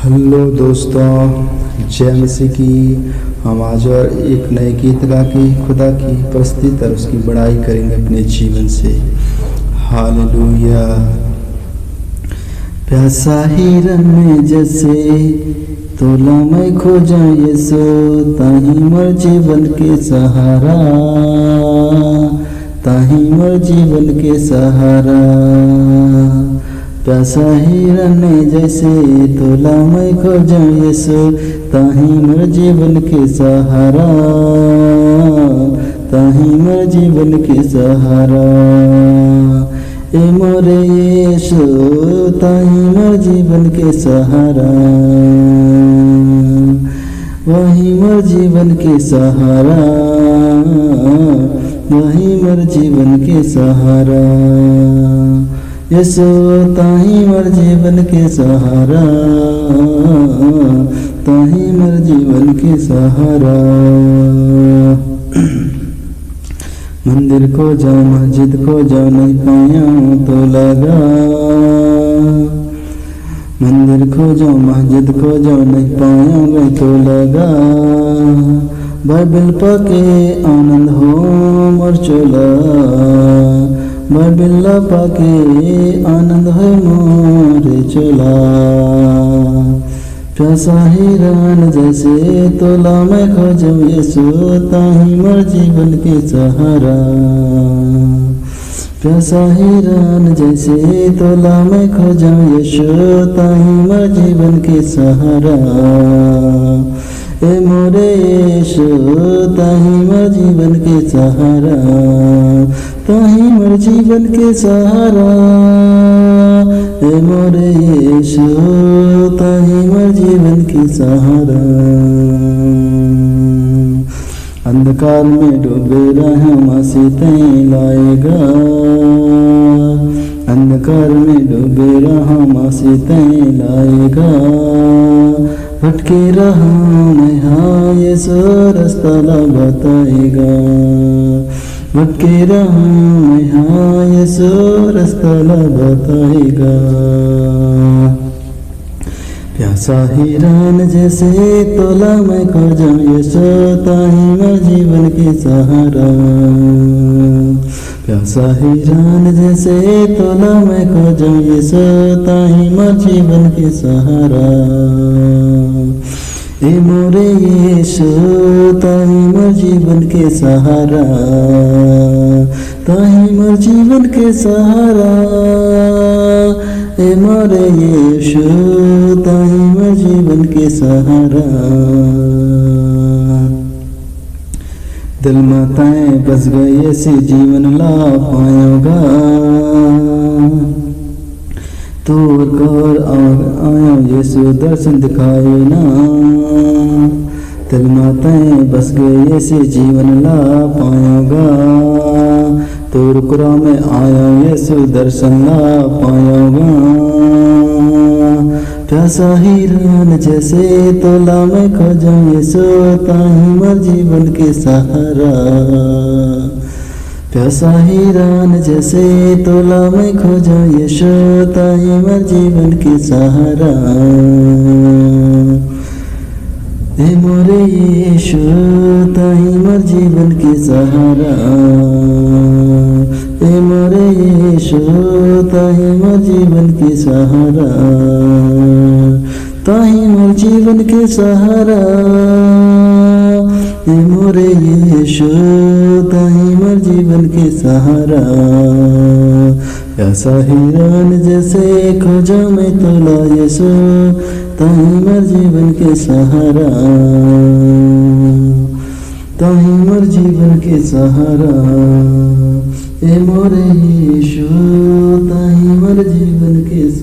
Hello दोस्तों, जय मसीह की। हम आज और एक नए गीत गा के खुदा की प्रस्तुति और उसकी बड़ाई करेंगे अपने जीवन से। हालेलुया। प्यासा हिरन में जैसे तोला मैं खोजा यीशु, ताही मोर जीवन के सहारा, ताही मोर जीवन के सहारा। प्यासा हिरन जैसे तोला मैं खोजा यीशु, ताही मोर जीवन के सहारा, ताही मोर जीवन के सहारा। ए मोरे यीशु ताही मोर जीवन के सहारा, वही मोर जीवन के सहारा, वही मोर जीवन के सहारा। यीशु ताही मोर जीवन के सहारा, ताही मोर जीवन के सहारा। मंदिर को जाओ मस्जिद को जाओ नहीं पाया तो लगा, मंदिर को जाओ मस्जिद को जाओ नहीं पाया मैं तो लगा। बाइबिल पाके आनंद हो मोर चोला, बाइबिल पाके आनंद हो मोर चोला। प्यासा हिरन जैसे तोला मैं खोजूं यीशु, ताही मोर जीवन के सहारा। प्यासा हिरन जैसे तोला मैं खोजूं यीशु, ताही मोर जीवन के सहारा। ए मोरे यीशु ताही मोर जीवन के सहारा, ताही मोर जीवन के सहारा। ए मोरे यीशु ताही मोर जीवन के सहारा। अंधकार में डूबे रहे मसीह तैं लाएगा, अंधकार में डूबे रहा मसीह तैं लाएगा। भटके रहा मैं हाँ यीशु रास्ता बताएगा, भटके रहा मैं हाँ यीशु रास्ता बताएगा। प्यासा हिरन जैसे तोला मैं खोजूं यीशु, ताही मोर जीवन के सहारा। प्यासा हिरन जैसे तोला मैं खोजूं यीशु, ताही मोर जीवन के सहारा। ए मोरे यीशु ताही मोर जीवन के सहारा, ताही मोर जीवन के सहारा। ए मोरे यीशु ताही मोर जीवन के सहारा। दिल माताएं बस गए ऐसे जीवन ला पायोगा, तोर कर आया यीशु दर्शन दिखाए ना। दिल माताएं बस गए ऐसे जीवन ला पायोगा, तोर कुरा में आया यीशु दर्शन ला पायोगा। प्यासा हिरन जैसे तोला मैं खोजूं यीशु, ताही मोर जीवन के सहारा। प्यासा हिरन जैसे तोला मैं खोजूं यीशु, ताही मोर जीवन के सहारा। ए मोरे यीशु ताही मोर जीवन के सहारा। ए मोरे यीशु ताही मोर जीवन के सहारा, ताही मोर जीवन के सहारा। ए मोरे यीशु ताही मोर जीवन के सहारा। प्यासा हिरन जैसे खोजूं मैं तोला यीशु, ताही मोर जीवन के सहारा, ताही मोर जीवन के सहारा। ए मोरे यीशु ताही मोर जीवन के सहारा।